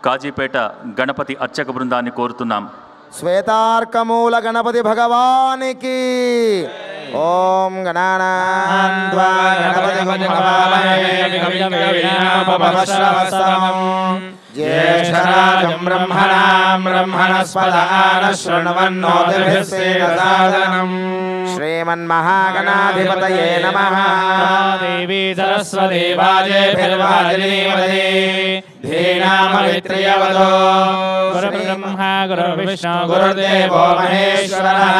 కాజీపేట గణపతి అర్చక బృందాన్ని కోరుతున్నాం. శ్వేతార్కమూల గణపతి భగవానికి ఓం గణానాం త్వా గణపతిం హవామహే జ్యేష్ఠరాజం బ్రహ్మణస్పదాన శృణ్వన్నోతిభిస్సేదసాదనం శ్రీమన్మహాగణాధిపతయే నమః. దేవీ సరస్వతి వాజేభిర్వాజినీవదే ధీనామవిత్రియవదో గురుర్బ్రహ్మ గురుర్విష్ణు గురుర్దేవో మహేశ్వరః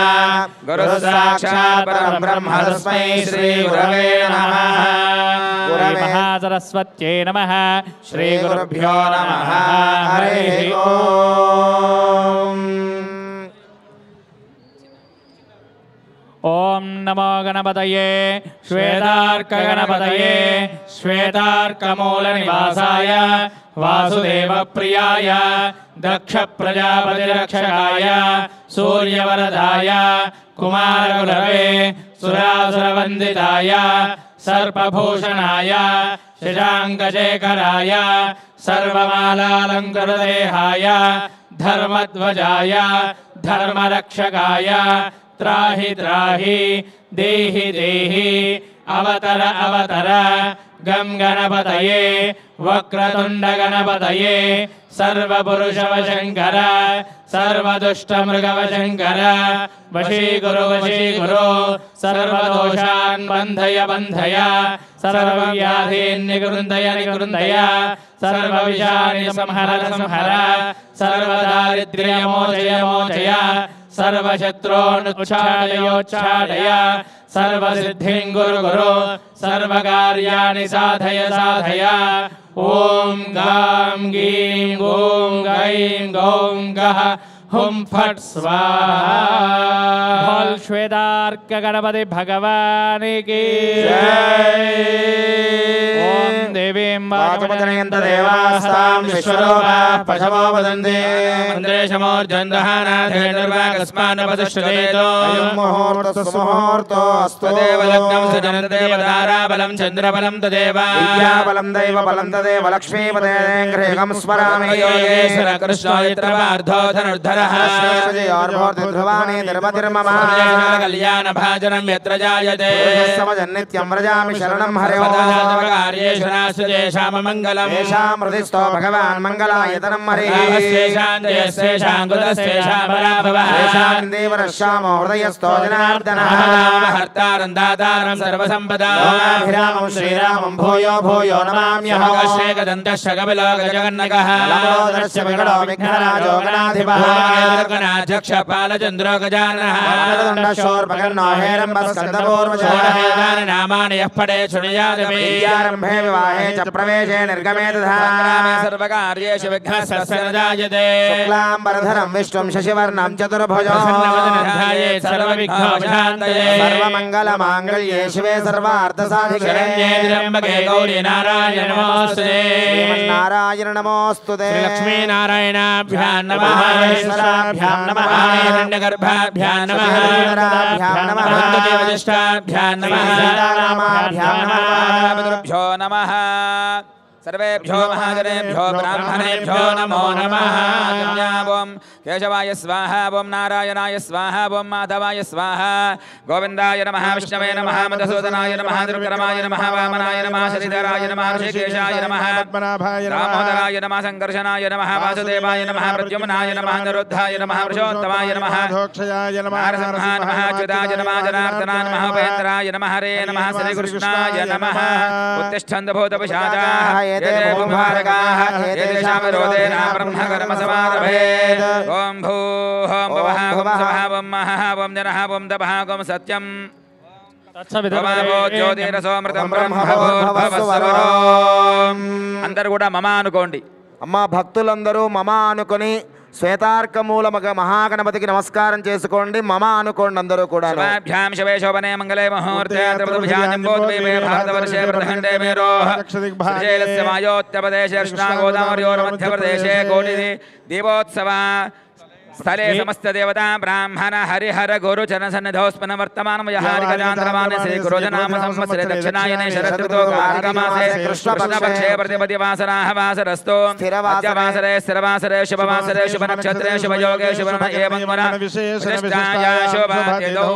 గురుః సాక్షాత్ పరబ్రహ్మ తస్మై శ్రీ గురవే నమః. మహాసరస్వత్యై నమః. శ్రీ గురుభ్యో నమః. హరి ఓం. ఓం నమో గణపతయే శ్వేతార్క గణపతయే శ్వేతార్కమూల నివాసాయ వాసుదేవ ప్రియాయ దక్ష ప్రజాపతి రక్షకాయ సూర్యవరదాయ కుమారగురవే సురాసురవందితాయ సర్పభూషణాయ శశాంకశేఖరాయ సర్వమాలాలంకృతదేహాయ ధర్మధ్వజాయ ధర్మరక్షకాయ త్రాహి త్రాహి దేహి దేహి అవతర అవతర గం గణపతయే వక్రతుండ గణపతయే సర్వపురుషవశంకర సర్వదుష్టమృగవశంకర వశీకురు వశీకురు సర్వదోషాన్ బంధయ బంధయ సర్వవ్యాధీన్ నిగృందయ నిగృందయ సర్వవిషాని సంహర సంహర సర్వదారిద్ర్యమోచయ మోచయ సర్వశత్రోన్నుచ్ఛాదయోచ్ఛాదయ సర్వసిద్ధిం గురు గురు సర్వకార్యాణి సాధయ సాధయ. ఓం గాం గీం గోం గైం గౌం గః హుం ఫట్ స్వాహా. శ్వేతార్క గణపతి భగవానికి ఓం దేవీం వాచమజనయంత దేవాస్తాం విశ్వరూపాః పశవో వదంతే మంత్రేశమోర్జందహానాథేర్వాకస్మాన్నపతిష్ఠుతేతో ముహూర్తో అస్తు దేవలగ్నం సుజనదేవతారాబలం చంద్రబలం తదేవ విద్యాబలం దైవబలం తదేవ లక్ష్మీపదేంగ్రేహం స్మరామి యోగేశ్వర కృష్ణోయిత్రవార్ధో ధనుర్ధరః ధ్రువాణి ధర్మతిర్మమ కళ్యాణ భాజనం యత్ర జాయతే సమజన్నిత్యం వ్రజామి శరణం హరే కార్యేషు నాస్యేషామ మంగళం ఏషాం హృదిస్థో భగవాన్ మంగళాయతనం హరే శేషాం జయశేషాం కులశేషాం పరాభవః శేషాం దేవరశ్యామో హృదయస్థో జనార్దనః హర్తారం దాతారం సర్వసంపదాం అభిరామం శ్రీరామం భూయో భూయో నమామ్యహం శ్రీగదంతః కపిలో గజగన్నకః లంబోదరస్య వికటో విఘ్నరాజో గణాధిపః గణాధ్యక్ష పాలచంద్రో గజాననః శూర్పకర్ణో హేరంబస్కందపూర్వశో నామాని యః పఠే శృణుయాదపి విద్యారంభే వివాహే చ ప్రవేశే నిర్గమే తథా సర్వకార్యేషు విఘ్నస్య న జాయతే శుక్లాంబరధరం విష్ణుం శశివర్ణం చతుర్భుజం సర్వవిఘ్నోపశాంతయే సర్వమంగళమాంగళ్యే శివే సర్వార్థసాధికే త్ర్యంబకే గౌరీ నారాయణ నమోస్తుతే నారాయణ నమోస్తుతే లక్ష్మీనారాయణాభ్యాం నమః ఈశ్వరాభ్యాం నమః హిరణ్యగర్భాభ్యాం నమః ఇంద్రాభ్యాం నమః దేవజ్యేష్ఠాభ్యాం నమః సీతారామాభ్యాం నమః పితృభ్యో నమః सर्वेभ्यो महाजनेभ्यो ब्राह्मणेभ्यो नमो नमः. ओम केशवाय स्वाहा ओम नारायणाय स्वाहा ओम माधवाय स्वाहा गोविंदाय नमः विष्णवे नमः मधुसूदनाय नमः त्रिविक्रमाय नमः वामनाय नमः श्रीधराय नमः ऋषिकेशाय नमः पद्मनाभाय नमः दामोदराय नमः संकर्षणाय नमः वासुदेवाय नमः प्रद्युम्नाय नमः निरुद्धाय नमः पुरुषोत्तमाय नमः धोक्षयाय नमः नरसिंहाय नमः अच्युताय नमः जनार्दनाय नमः उपेन्द्राय नमः हरे नमः श्रीकृष्णाय नमः उत्तिष्ठन्त भूतपिशाचाः मुबारकाः येषां विरोधेन ब्रह्मकर्मसमारभेत्. ओं भूः ओं भवः ओं स्वः ओं महः ओं जनः ओं तपः ओं सत्यं ज्योतिरसोमृतं బ్రహ్మభూర్భువస్సువరో. అందరూ కూడా మమ అనుకోండి. అమ్మ భక్తులందరూ మమ అనుకొని శ్వేతార్కమూల మహాగణపతికి నమస్కారం చేసుకోండి. మమ అనుకోండి అందరూ కూడా. శుభాభ్యాం శుభే శోభనే మంగళే ముహూర్తే త్రిపురభుజాంబోద్వీపే భారతవర్షే ప్రదఖండే మేరోః శ్రీశైలస్య మాయోత్యపదేశే కృష్ణా గోదావర్యోర్ మధ్యప్రదేశే కోటి దీపోత్సవ స్థలే సమస్త దేవతా బ్రాహ్మణ హరిహర గురుచరణ సన్నిధౌ స్మన వర్తమానం యహారికజాంధ్రమానే శ్రీ గురుజనామ సంవత్సరే దక్షిణాయనే శరదృతో కార్తీకమాసే కృష్ణపక్షే ప్రతిపది వాసరాః వాసరస్తో అద్యవాసరే స్థిరవాసరే శుభవాసరే శుభ నక్షత్రే శుభయోగే శుభ ఏవం వర విశిష్టాయ శుభాతిథౌ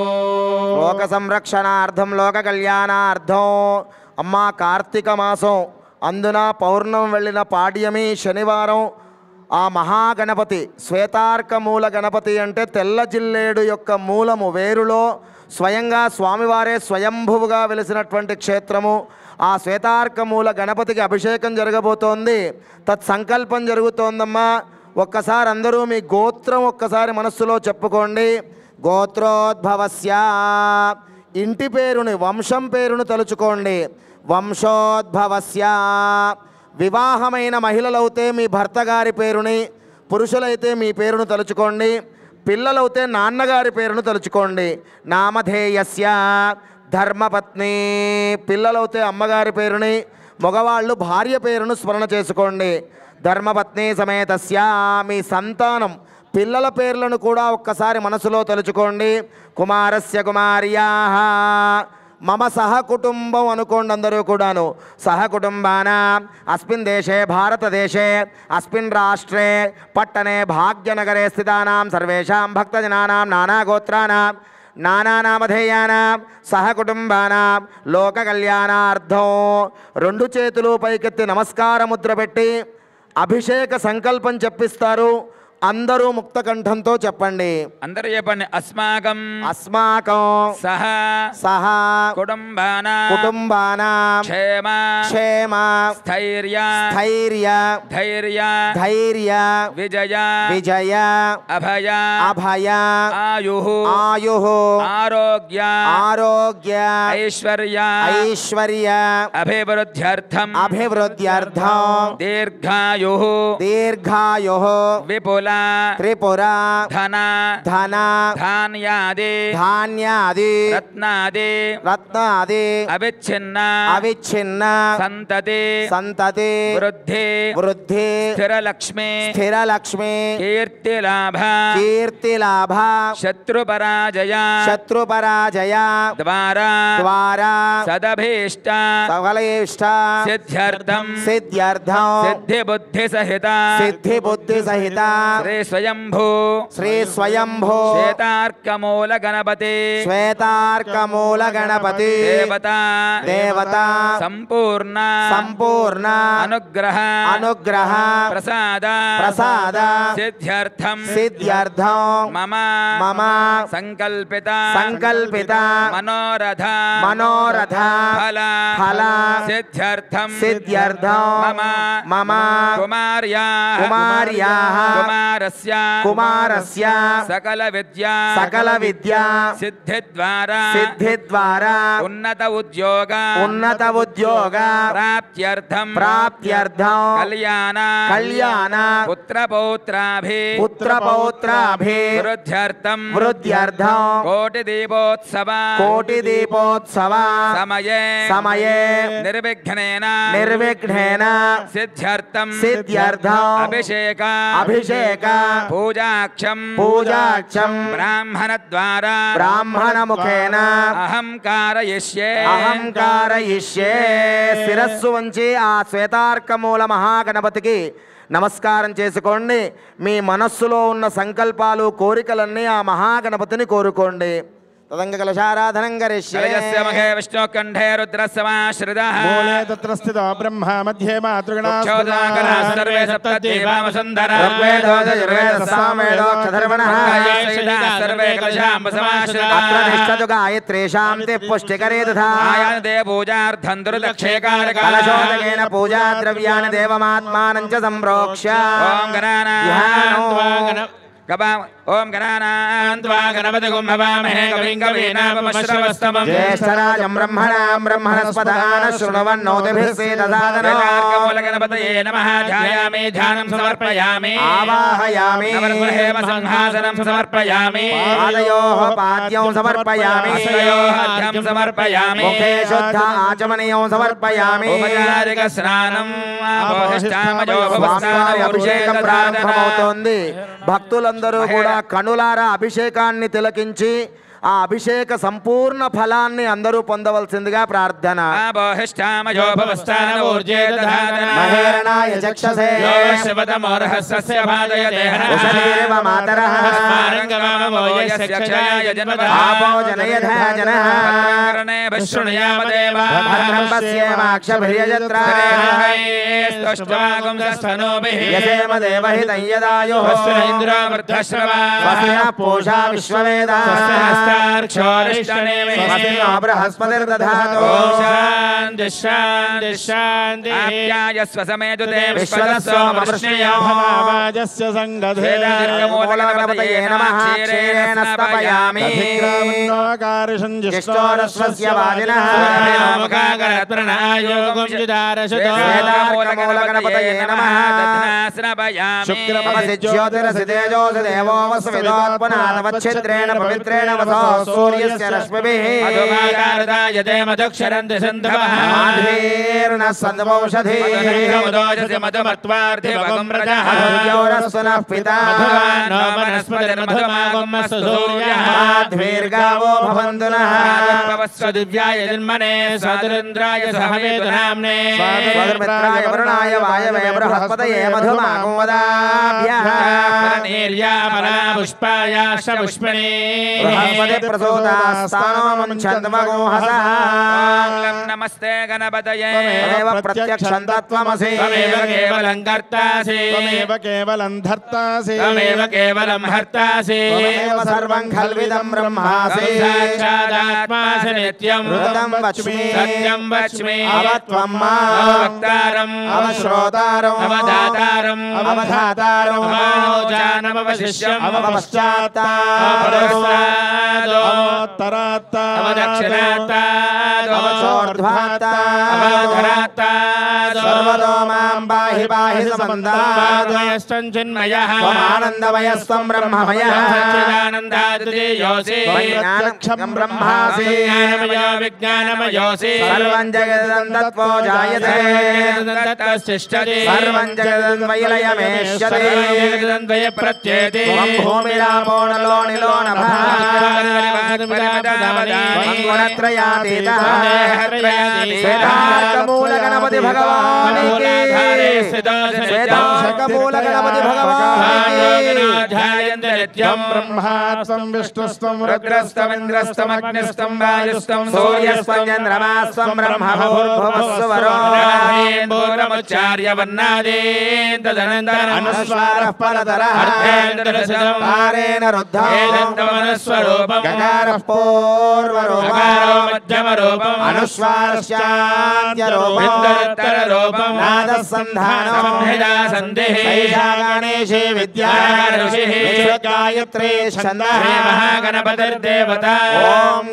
లోక సంరక్షణార్థం లోక కళ్యాణార్థం అమ్మా కార్తీక మాసం అందున పౌర్ణం వెళ్ళిన పాడ్యమి శనివారం ఆ మహాగణపతి శ్వేతార్క మూల గణపతి అంటే తెల్ల జిల్లేడు యొక్క మూలము వేరులో స్వయంగా స్వామివారే స్వయంభువుగా వెలిసినటువంటి క్షేత్రము. ఆ శ్వేతార్క మూల గణపతికి అభిషేకం జరగబోతోంది. తత్సంకల్పం జరుగుతోందమ్మా. ఒక్కసారి అందరూ మీ గోత్రం ఒక్కసారి మనస్సులో చెప్పుకోండి. గోత్రోద్భవస్య ఇంటి పేరుని వంశం పేరును తలుచుకోండి. వంశోద్భవస్య వివాహమైన మహిళలైతే మీ భర్త గారి పేరుని, పురుషులైతే మీ పేరును తలుచుకోండి. పిల్లలైతే నాన్నగారి పేరును తలుచుకోండి. నామధేయస్య ధర్మపత్ని పిల్లలైతే అమ్మగారి పేరుని, మగవాళ్ళు భార్య పేరును స్మరణ చేసుకోండి. ధర్మపత్ని సమేతస్య మీ సంతానం పిల్లల పేర్లను కూడా ఒక్కసారి మనసులో తలుచుకోండి. కుమారస్య కుమార్యాః మమ సహకుటుంబం అనుకోండి అందరూ కూడాను. సహకుటుంబానాం అస్మిన్ దేశే భారతదేశే అస్మిన్ రాష్ట్రే పట్టణే భాగ్యనగరే స్థితానాం సర్వేషాం భక్తజనానాం నానాగోత్రానాం నానానామధేయానాం సహకుటుంబానాం లోక కళ్యాణార్థం. రెండు చేతులు పైకెత్తి నమస్కార ముద్ర పెట్టి అభిషేక సంకల్పం చెప్పిస్తారు. అందరూ ముక్త కంఠంతో చెప్పండి. అందరూ చెప్పండి. అస్మాకం అస్మాకం సహ సహ కుటుంబానాం క్షేమ క్షేమ స్థైర్య ధైర్య ధైర్య ధైర్య విజయ విజయ అభయ అభయ ఆయు ఆయు ఆరోగ్య ఆరోగ్య ఐశ్వర్య ఐశ్వర్య అభివృద్ధ్యర్థం అభివృద్ధ్యర్థం దీర్ఘాయు దీర్ఘాయు విపుల త్రిపుర ధన ధన ధాన్యాది ధాన్యాది రత్నాది రత్నాది అవిచ్ఛిన్న అవిచ్ఛిన్న సంతతి సంతతి వృద్ధి వృద్ధి స్థిరలక్ష్మి స్థిరలక్ష్మి కీర్తిలాభ కీర్తిలాభ శత్రుపరాజయ శత్రుపరాజయ ద్వారా ద్వారా సదభీష్ట సఫలేష్ట సిద్ధ్యర్థం సిద్ధ్యర్థం సిద్ధిబుద్ధి సహిత సిద్ధి బుద్ధి సహిత శ్రీ స్వయంభూ శ్రీ స్వయంభూ శ్వేతార్కమూల గణపతి శ్వేతార్క మూల గణపతి దేవత దేవత సంపూర్ణ సంపూర్ణ అనుగ్రహ అనుగ్రహ ప్రసాద ప్రసాద సిద్ధ్యర్థం సిద్ధ్యర్థం మమ మమ సంకల్పిత సంకల్పిత మనోరథ మనోరథ ఫల ఫల సిద్ధ్యర్థం సిద్ధ్యర్థం మమ మమ కుమార్యాః కుమార్యాః కుమారస్య కుమారస్య సకల విద్యా సకల విద్యా సిద్ధి ద్వారా సిద్ధి ద్వారా ఉన్నత ఉద్యోగ ఉన్నత ఉద్యోగ ప్రాప్త్యర్థం ప్రాప్త్యర్థం కళ్యాణ కళ్యాణ పుత్రపౌత్రాభి పుత్రపౌత్రాభి వృద్ధ్యర్థం వృద్ధ్యర్థం కోటి దీపోత్సవ కోటి దీపోత్సవ సమయే సమయే నిర్విఘ్నేన నిర్విఘ్నేన సిద్ధ్యర్థం సిద్ధ్యర్థం అభిషేక అభిషేక పూజాక్షం పూజాక్షం బ్రాహ్మణ ద్వారా బ్రాహ్మణ ముఖేన అహం కారయిష్యే అహంకారయిష్యే. శిరస్సు వంచి ఆ శ్వేతార్క మూల మహాగణపతికి నమస్కారం చేసుకోండి. మీ మనస్సులో ఉన్న సంకల్పాలు కోరికలన్నీ ఆ మహాగణపతిని కోరుకోండి. తదంగ కలశారాధనం కలయస్య మఖే విష్ణు కంఠే రుద్రస్సమాశ్రితః మూలే తత్ర స్థితో బ్రహ్మ మధ్యే మాతృగణా క్షోదాకరాः సర్వే సప్తదేవావసుందరः ఋగ్వేదో యజుర్వేదో సామవేదోక్షధర్వణః సర్వే కలశాంబసమాశ్రితాः అత్ర నిష్ఠతు గాయత్రీషాం తే పుష్టికరే తథా ఆయాదే పూజార్థం దుర్దక్షేకారకాः కలశోదకేన పూజా ద్రవ్యాన్ని దేవమాత్మానం చ సంప్రోక్ష్య ఓం గణానాం ధ్యానో గబా ఓం గణానాన్త్వా గణపతిగుం హవామహే కవిం కవీనాపమశ్రవస్తమం జ్యేష్ఠరాజం బ్రహ్మణాం బ్రహ్మణస్పదాన శృణవన్నోతిభిः సేదసాదనో గణపతయే నమః ధ్యాయామి ధ్యానం సమర్పయామి ఆవాహయామి నవగ్రహేమ సంహాసనం సమర్పయామి పాదయోః పాద్యం సమర్పయామి హస్తయోః అర్ఘ్యం సమర్పయామి ముఖే శుద్ధ ఆచమనీయం సమర్పయామి ఉపచారిక స్నానం స్వామివారి అభిషేకం ప్రారంభమవుతోంది. భక్తులందరూ కూడా కనులారా అభిషేకాన్ని తిలకించి ఆ అభిషేక సంపూర్ణ ఫలాన్ని అందరూ పొందవలసిందిగా ప్రార్థన. మహేరణాయ చక్షసే ఉషధీరివ మాతరః ఆపో జనయథా జనః భద్రం పశ్యేమాక్షభిర్యజత్రా యసేమ దేవహితం యదాయుః స్వస్తినః పూషా విశ్వవేదాः బృహస్పతిర్దధాతు ఆప్యాయస్వ సమేతుతే విశ్వదస్సోమవృష్ణయోః మూలగణపతయే నమః క్షీరేణ స్తపయామి జిష్టోరస్వస్య వాజినః మూలగణపతయే నమః శుక్రమసి జ్యోతిరసి తేజోసి దేవో వస్విదోత్పనాదవచ్ఛిద్రేణ పవిత్రేణ వసో సూర్యస్య రశ్మిభిః మాధ్వీర్ణ సందమౌషధీః అధుర్యోరస్సునః పితా మాధ్వీర్గావో భవంతు నః స్వదుర్మిత్రాయ వరుణాయ వాయవే బృహస్పతయే మధుమాగం వదాభ్యః బృహస్పతి ప్రసూతాస్తానో ముంఛన్మగోహసః నమస్తే గణపతయే తమేవ ప్రత్యక్షం తత్వమసి తమేవ కేవలం కర్తాసి त्वमेव केवलं धर्तासि తమేవ కేవలం హర్తాసి त्वमेव सर्वं खल्विदं ब्रह्मासि సాక్షాదాత్మాసి నిత్యం ऋतं वच्मि సత్యం వచ్మి अवत्वं मा అవక్తారం अवश्रोतारं అవదాతారం अवधातारं అవనోజానమవశిష్యం अवपश्चात्तारं अवोत्तरात्ता अवचोर्ध्वात्ता सर्वतो मां पाहि पाहि समन्तात् చిన్మయః त्वमानन्दमयस्त्वं ब्रह्ममयः ज्ञानं ब्रह्मासि జ్ఞానమయో విజ్ఞానమయోసి सर्वं जगदं तत्त्वो जायते सर्वं जगदन्वयलयमेष्यते జగదంద్వయ ప్రత్యేతి त्वं भूमिरापो नलो निलो नभः गुणत्रयातीतः श्वेतार्कमूलगणपति भगवान् की श्वेतार्कमूलगणपति भगवान् की ब्रह्मा त्वं विष्णुस्त्वं रुद्रस्तमिन्द्रस्तमग्निस्तं वायुस्तं सूर्यस्त्वं चन्द्रमास्त्वं ब्रह्म भूर्भुवस्सुवरो अनुस्वारः परतरः पारेण रुद्धः गकारः पूर्वरूपः अनुस्वारश्चान्त्यरूपः नादः सन्धानो सैषा गणेशे विद्या गायत्री छन्दः महागणपतिर्देवता ॐ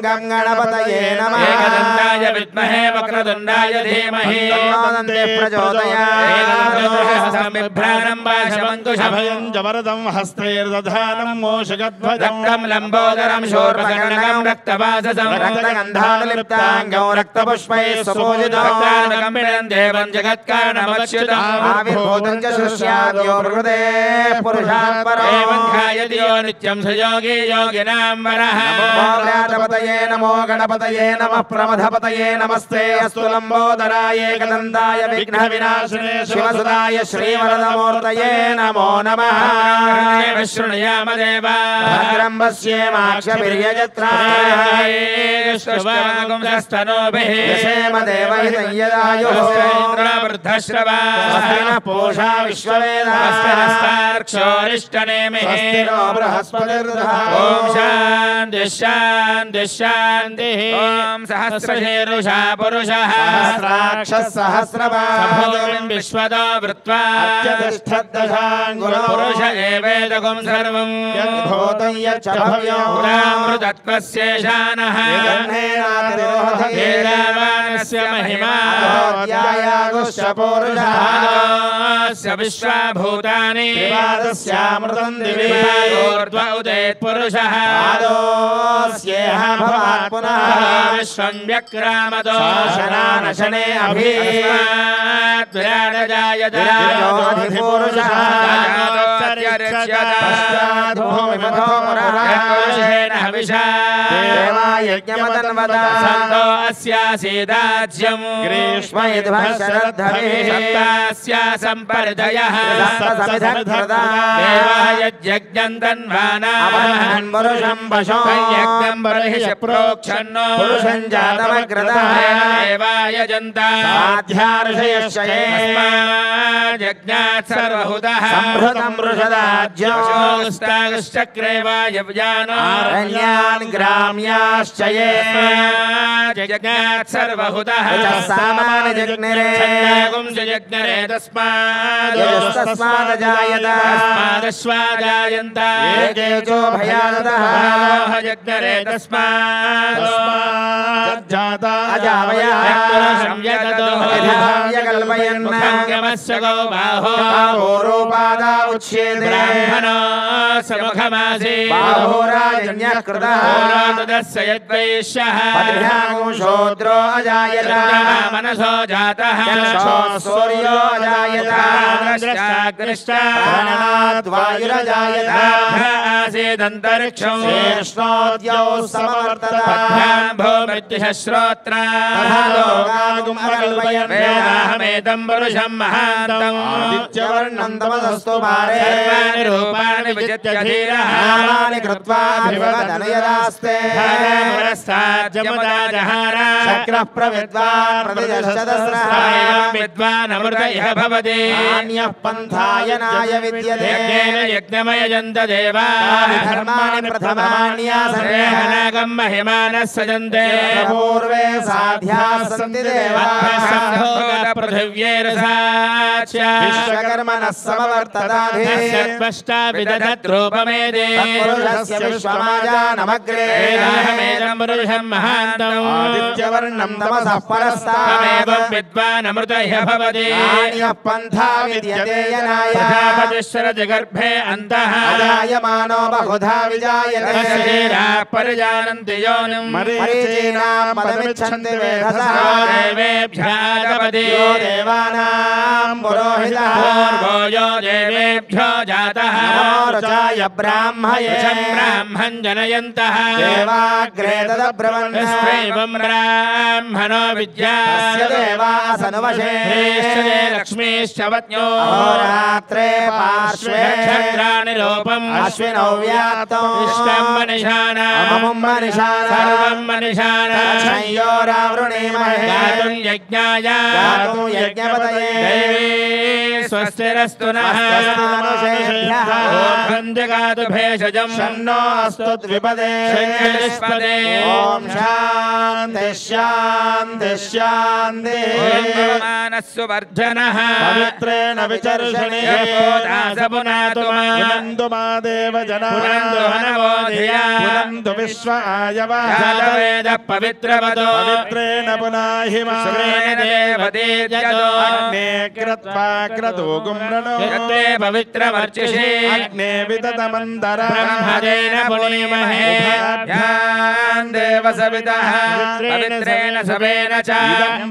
गं गणपतये नमः एकदन्ताय विद्महे वक्रतुण्डाय धीमहि तन्नो प्रचोदयात् बिभ्राणं पाशमङ्कुशम् अभयं जवरदं हस्तैर्दधानं मोषगध्वजं लम्बोदरं शूर्पकर्णकं रक्तवाससं रक्तगन्धानुलिप्ताङ्गौ रक्तपुष्पैः सुपूजितं देवं जगत्कारणमच्युतम् आविर्भूतं च सृष्याद्यो प्रकृते पुरुषात् परो एवं ध्यायति यो नित्यं स योगी योगिनां वरः नमो व्यातपतये नमो गणपतये नमः प्रमथपतये नमस्ते अस्तु लम्बोदराय एकदन्ताय विघ्नविनाशिने शिवसुताय श्रीवरदमूर्तये नमो नमः शृणुयाम देवा भद्रं पश्येमाक्षभिर्यजत्राः यशेम देवहितं यदायुः वृद्धश्रवा स्वस्तिनः पूषा विश्ववेदाः चक्षुरिष्टनेमिः स्वस्ति नो बृहस्पतिर्दधातु ॐ शान्तिः शान्तिः शान्तिः ॐ सहस्रशीर्षा पुरुषः सहस्राक्षः सहस्रपादो भूमिं विश्वतो वृत्वा अत्यतिष्ठद्दशाङ्गुलो पुरुष एवेदकं सर्वं यद्भूतं यच्च भव्यो पुरामृतत्वस्येषानः वेदावानस्य महिमा अध्यायागुश्च पुरुषः पादोऽस्य विश्वाभूतानि त्रिपादस्यामृतं दिवि ऊर्ध्व उदेत् पुरुषः पादोऽस्येह भवात् पुनः विश्वं व्यक्रामतो शनानशने अभि विराजोऽधिपुरुषः पश्चाद्भूमिमथो पुरुषेण हविषा देवायज्ञमतन्वदा सन्तो अस्यासीदाज्यम् ग्रीष्म यद्भशरद्धविः सप्तास्या सम्पर्दयः सप्तसमिधकृता देवाः यज्ञम् तन्वानाः पुरुषं पशो यज्ञम् बर्हिष प्रोक्षन्नो पुरुषं जातमग्रतः देवाय जन्ता साध्यार्षयश्चये यज्ञात् सर्वहुतः संहृतं वृषदाज्यो चक्रे वायव्यानो अरण्यान् ग्राम्याश्च ये यज्ञात् सर्वहुतः सामान्यजज्ञरे यज्ञरे तस्मात् यस्तस्मादजायत जायन्त एकेचो भयादतः यज्ञरे तस्मात् जाता अजावयः यथाव्यकल्पयन् मुखङ्गमस्य गो बाहो बाहोरोपादा उच्येते ब्राह्मणो समुखमासी बाहोराजन्यः कृतः तदस्य यद्वैश्यः पद्भ्यागो शूद्रो अजायत मनसो जातः सूर्यो अजायत प्राणात् वायुरजायत आसीदन्तरिक्षं श्रेष्ठोद्यौ समवर्तत भूमित्यश्रोत्रा वेदाहमेतं पुरुषं महान्तम् आदित्यवर्णं तमसस्तु पारे सर्वाणि रूपाणि विजित्य धीरः नामानि कृत्वा अभिवदनयदास्ते जमुदाजहार शक्रः प्रविद्वान् प्रतिदशदस्रः विद्वान् अमृत इह भवति नान्यः पन्थायनाय विद्यते यज्ञेन यज्ञमयजन्त देवाः धर्माणि प्रथमान्यासने नागं महिमानः सजन्ते पूर्वे साध्याः सन्ति देवाः विश्वकर्मणः समवर्तताधि विदधद्रूपमेदे तत्पुरुषस्य विश्वमाजानमग्रे वेदाहमेदं पुरुषं महान्तम् आदित्यवर्णं तमसः परस्तात् तमेवं विद्वान् अमृत इह भवति नान्यः पन्था विद्यते यनाय प्रजापतिश्वर जगर्भे अन्तः अजायमानो बहुधा विजायते शरीराः परिजानन्ति योनिम् मरीचीनां पदमिच्छन्ति वेधसः देवेभ्यागपति यो देवानां पुरोहितः पूर्वो यो देवेभ्यो जातः नमो रुचाय ब्राह्मये ब्राह्मन् जनयन्तः देवाग्रे तदब्रवन् एवं ब्राह्मणो विद्यात् तस्य देवासनुवशे श्रेष्ठे लक्ष्मीश्च वत्न्यो अहोरात्रे पार्श्वे नक्षत्राणि रूपम् अश्विनौ व्याप्तौ इष्टं मनिषाणाम् अमुं मनिषाणाम् सर्वं मनिषाणाम् संयोरावृणीमहे गातुं यज्ञाय गातुं यज्ञपतये दैवी स्वस्तिरस्तु नः स्वस्तिमनुषेभ्यः ऊर्ध्वं जगातु भेषजम् शन्नो अस्तु द्विपदे शन्यनिष्पदे ॐ शान्ति शान्ति शान्ति सुवर्धनः पवित्रेण विचर्षणे पुनातु पुनन्तु मा देव जना पुनन्तु विश्व आयवः वेद पवित्रवदो पवित्रेण पुनाहि मा अग्ने कृत्वा क्रतु गुम्रणो यत्ते पवित्रवर्चिषे अग्ने विततमन्तरा ब्रह्मदेन पुनीमहे यान् देव सवितः पवित्रेण सवेन च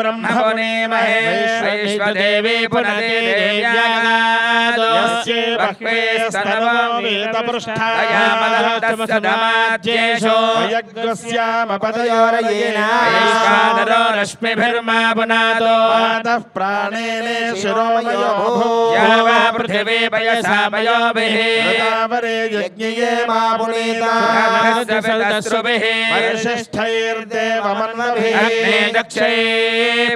ब्रह्म पुनीमहे वैश्वदेवी पुनदेव्यागादो बह्वे स्तनवो वेदपृष्ठायामदन्तस्तदमाज्येषो यज्ञस्यामपदयोरयेन वैश्वानरो रश्मिभिर्मा पुनातो पादः प्राणेन शिरोमयो या वा पृथिवी पयसा मयोभिः तावरे यज्ञये मा पुनीता वरिष्ठैर्देवमन्वभिः अग्ने दक्षे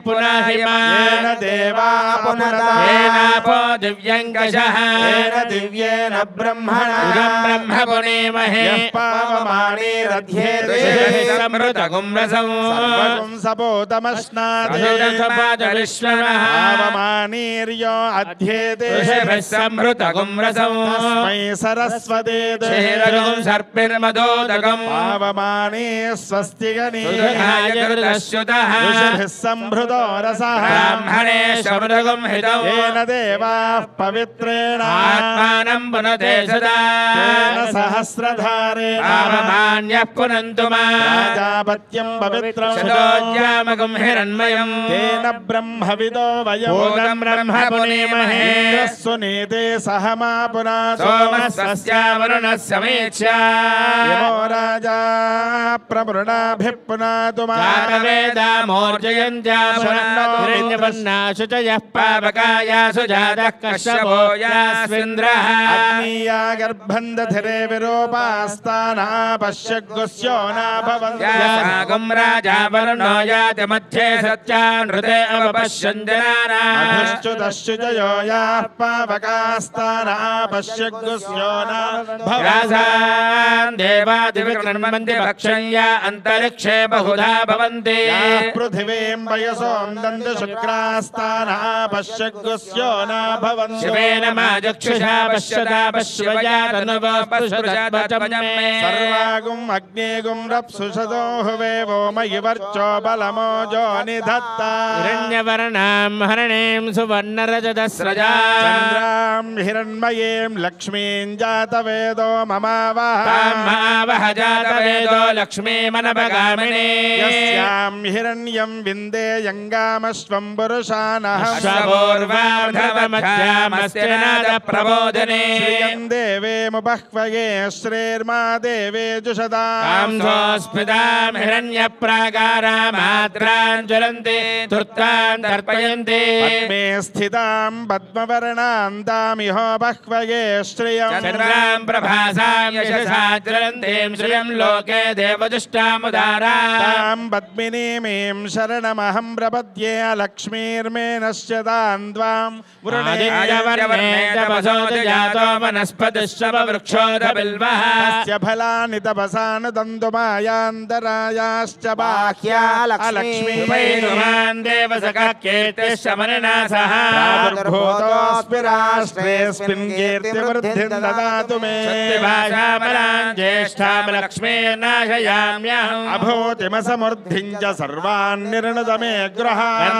पुनः येन देवा पुनता येनापो दिव्यङ्कषः येन दिव्येन ब्रह्मणा इदं ब्रह्म पुनेमहे यः पावमानेरध्येते समृतगुम्रसं सर्वगुं सपोतमश्नाते विश्वमः पावमानीर्यो अध्येते ऋषभिः समृतगुम्रसं तस्मै सरस्वते क्षेरगुं सर्पिर्मदोदकं पावमाने स्वस्तिगणे सुधायकृतश्रुतः ऋषभिः सम्भृतो रसः ब्राह्मणे समृतगुं हितौ येन देवाः पवित्रेण आत्मानं पुनते सदा तेन सहस्रधारेण पावमान्यः पुनन्तु मां राजापत्यं पवित्रं शतोज्यामकं हिरण्मयं तेन ब्रह्मविदो वयं भूतं ब्रह्म पुनेमहे इन्द्रः सुनीते सह मा पुनातो सोमस्वस्यावरुणः समेत्स्या यमो राजा प्रमृणाभिः पुनातु मा जातवेदामोर्जयन्त्याशुचयः पावकायासु जातः कश्यपो यास्विन्द्रः अग्नीया गर्भं दधिरे विरूपास्ताना पश्यग्गुस्यो यासागं राजा वरुणो याति मध्ये सत्यानृते अवपश्यञ्जनानाम् अधश्च्युतश्च्युतयो याः पावकास्ताना पश्यग्गुस्यो यासान् देवादिविकृण्वन्ति भक्षं या अन्तरिक्षे बहुधा भवन्ति पृथिवीं वयसों दन्तु शुक्रास्ताना पश्यग्गुस्यो न भवन्ति शिवेन माजक्षुषा पश्यता पश्यवया तनुवस्पृशुषद्वचमे सर्वागुं अग्नेगुं रप्सुषदो हुवे वो मयि वर्चो बलमोजो निधत्ता हिरण्यवर्णां हरणीं सुवर्णरजतस्रजा चन्द्रां हिरण्मयीं लक्ष्मीं जातवेदो ममावह तामावह जातवेदो लक्ष्मीमनपगामिनी यस्यां हिरण्यं विन्देयङ्गामश्वं पुरुषानः श्वपूर्वार्धतमध्यामस्य नादप्रबोधिनी श्रियं देवेमुपह्वये श्रीर्मा देवे जुषदां स्फुदां हिरण्यप्राकारामात्रां ज्वलन्ति तृप्तां तर्पयन्ति पद्मे स्थितां पद्मवर्णां तामिहो बह्वये श्रियं चन्द्रां प्रभासां यशसा ज्वलन्तीं श्रियं लोके देवजुष्टामुदारां तां पद्मिनीमीं शरणमहं प्रपद्ये लक्ष्मीर्मे नश्यतां द्वां जातो वनस्पतिश्रववृक्षोदबिल्वः तस्य फलानि तपसा न दन्तुमायान्तरायाश्च बाह्या लक्ष्मीर्वान् देवसखकीर्तिश्चमनिनासः प्रादुर्भूतोऽस्मि राष्ट्रेऽस्मिन् कीर्तिवृद्धिं ददातु मे भाषाबलां ज्येष्ठां लक्ष्मीर्नाशयाम्यहम् अभूतिमसमृद्धिं च सर्वान् निर्णुत मे गृहान्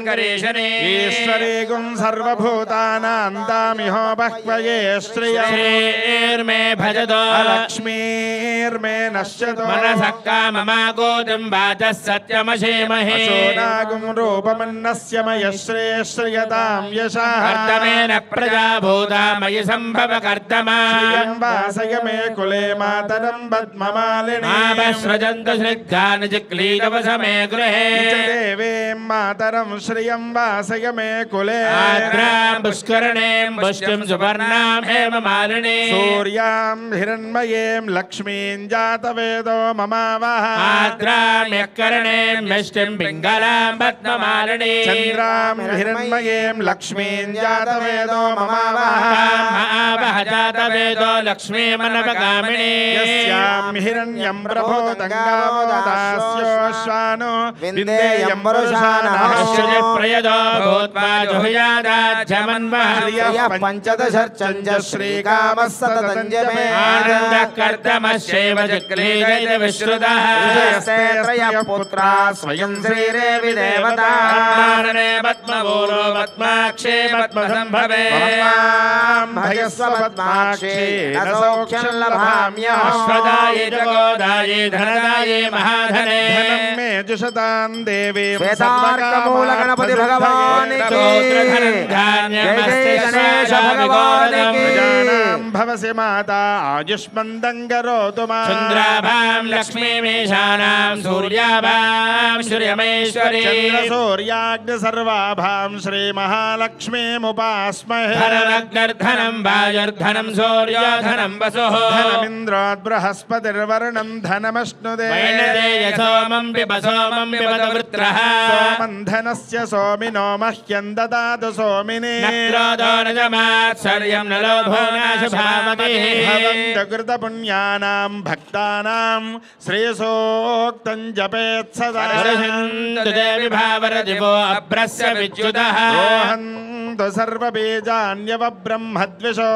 करीशने ईश्वरीगुं सर्वभूतानां तामिहो बह्वये श्रियर्मे भजतो लक्ष्मीर्मे नश्यतो मनसः काममागोतिं वाचः सत्यमशीमहे सोनागुं रूपमन्नस्य मयश्रे श्रियतां यशः कर्तमेन प्रजा भूता मयि सम्भव कर्तमा श्रियं वासय मे कुले मातरं पद्ममालिनी आभस्रजन्तु स्निग्धानि जिक्लीतवसमे गृहे देवीं मातरं श्रियं वासय मे कुले आद्रां पुष्करणीं पुष्टिं सुवर्णां हेममालिनी सूर्यां हिरण्मयीं लक्ष्मीं जातवेदो ममावह आद्रां यःकरणीं मिष्टिं पिङ्गलां पद्ममालिनी चन्द्रां हिरण्मयीं लक्ष्मीं जातवेदो ममावह आवह जातवेदो लक्ष्मीमनपगामिनी यस्यां हिरण्यं प्रभोदङ्गामोदास्योश्वानो विन्देयं वरुषानः प्रयदो भूत्वा जुहुयादाध्यमन्वः पंचदशर्चञ्च श्रीकामः सततं जमे आनन्दः कर्तमस्यैव जक्रीडैः विश्रुतः त्रयः पुत्रा स्वयं श्रीरेवि देवता पद्मानने पद्मपूरो पद्माक्षे पद्मसम्भवे भयस्व पद्माक्षे न सौख्यं लभाम्यहम् अश्वदाये जगोदाये धनदाये महाधने धनं मे जुषतां देवी श्वेतार्कमूल गणपति भगवान की जय जय गणेश भगवान की भवसि माता आयुष्मन्दं करोतु माम् चन्द्राभां लक्ष्मीमीशानां सूर्याभां सूर्यमेश्वरी चन्द्रसूर्याग्नि सर्वाभां श्रीमहालक्ष्मीमुपास्महे धनमग्निर्धनं वायुर्धनं सूर्योधनं वसुः धनमिन्द्रात् बृहस्पतिर्वरुणं धनमश्नुते सोमं पिबत वृत्रः सोमं धनस्य सोमिनो मह्यं ददातु सोमिने नक्रोदोनजमात्सर्यं न लोभो नाशुभामतिः भवन्तु कृतपुण्यानां भक्तानां श्रेयसोक्तं जपेत् सदा वर्षन्तु देवि भावरदिवो अभ्रस्य विद्युतः रोहन्तु सर्वबीजान्यवब्रह्मद्विषो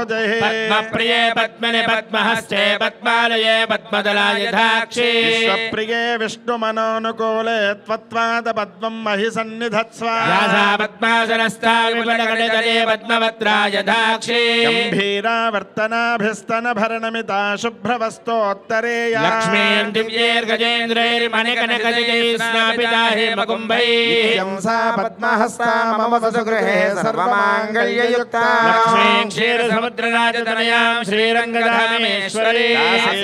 जहे पद्मप्रिये पद्मने पद्महस्ते पद्मालये पद्मदलायधाक्षी विश्वप्रिये विष्णुमनोनुकूले त्वत्पादपद्मं महि सन्निधत्स्व व्यासा पद्मासनस्था विपुलगणतले पद्मवत्रायधाक्षी गम्भीरावर्तनाभिस्तनभरणमिता शुभ्रवस्तोत्तरेया लक्ष्मीं दिव्यैर्गजेन्द्रैर्मणिकनकजैः स्नापिता हेमकुम्भैः सा पद्महस्ता मम वसुगृहे सर्वमाङ्गल्ययुक्ता लक्ष्मीं क्षीरसमुद्रराजतनयां श्रीरङ्गधामेश्वरी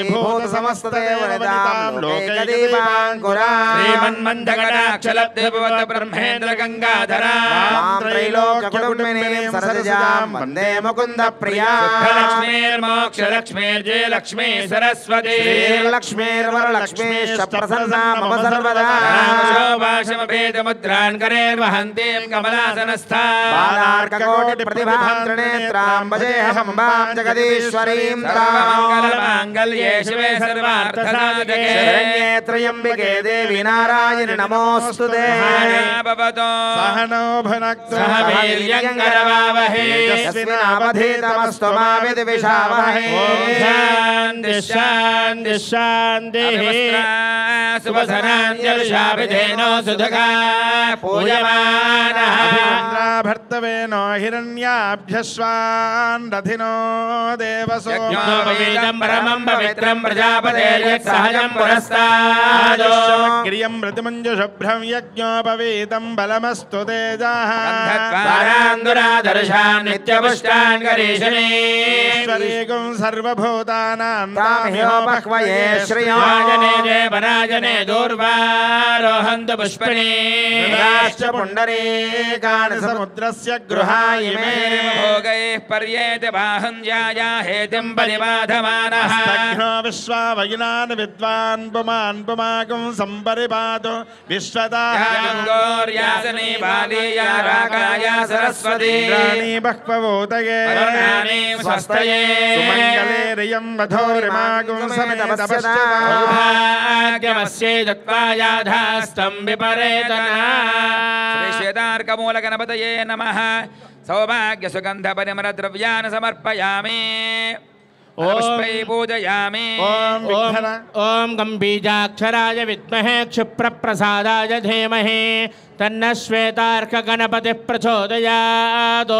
भूतसमस्तदेवनितां लोकैकदीपाङ्कुरा श्रीमन्मन्दकटाक्षलब्धभुवनब्रह्मेन्द्रगङ्गाधरा मां त्रैलोक्यकुटुम्बिनीं सरसिजां वन्दे मुकुन्दप्रिया लक्ष्मीर्मोक्षलक्ष्मीर्जयलक्ष्मी सरस्वती श्रीलक्ष्मीर्वरलक्ष्मीश्च प्रसन्ना मम सर्वदा शोभाशमभेदमुद्रान् करेर्वहन्तीं कमलासनस्था बालार्ककोटिप्रतिभां त्रिनेत्रां भजेऽहमम्बां जगदीश्वरीं सर्वमङ्गलमाङ्गल्ये शिवे सर्वार्थसाधके शरण्ये त्र्यम्बिके देवी नारायणि नमोऽस्तुते सहनो भुनक्तु सह वीर्यङ्करवावहै यस्मिनावधीतमस्तु मा विद्विषावहै शान्तिः शान्तिः शान्तिः सुवसनाञ्जलिशाभिधेनो सुधगा पूयमानः भर्तवेनो हिरण्याभ्यश्वान् रथिनो देवसो यज्ञोपवीतं परमं पवित्रं प्रजापतेर्यत्सहजं पुरस्तादो क्रियं मृतिमञ्जुशुभ्रं यज्ञोपवीतं बलमस्तु तेजः वारान्दुरादर्शान् नित्यपुष्टान् करीषणीश्वरीकुं सर्वभूतानां तामिहोपह्वये श्रियो राजने देवराजने दूर्वारोहन्तु पुष्पिणी पुण्डरीकानि समुद्रस्य गृहायिमे भोगैः पर्येत बाहं जाया हेतिं परिबाधमानः स्तघ्नो विश्वावयिनान् विद्वान् पुमान् पुमाकुं सम्परिपातु विश्वता गङ्गोर्यासने बालीया रागाया सरस्वती इन्द्राणि बह्वभूतये वरुणानि स्वस्तये सुमङ्गले रियं वधोरिमाकुं समितपश्यता सौभाग्यमस्यै दत्त्वायाधास्तं विपरेतना श्रीश्वेतार्कमूलगणपतये नमः सौभाग्यसुगन्धपरिमलद्रव्यान् समर्पयामि पुष्पैः पूजयामि ॐ गम्भीजाक्षराय विद्महे क्षिप्रप्रसादाय धीमहि तन्नः श्वेतार्कगणपतिः प्रचोदयात्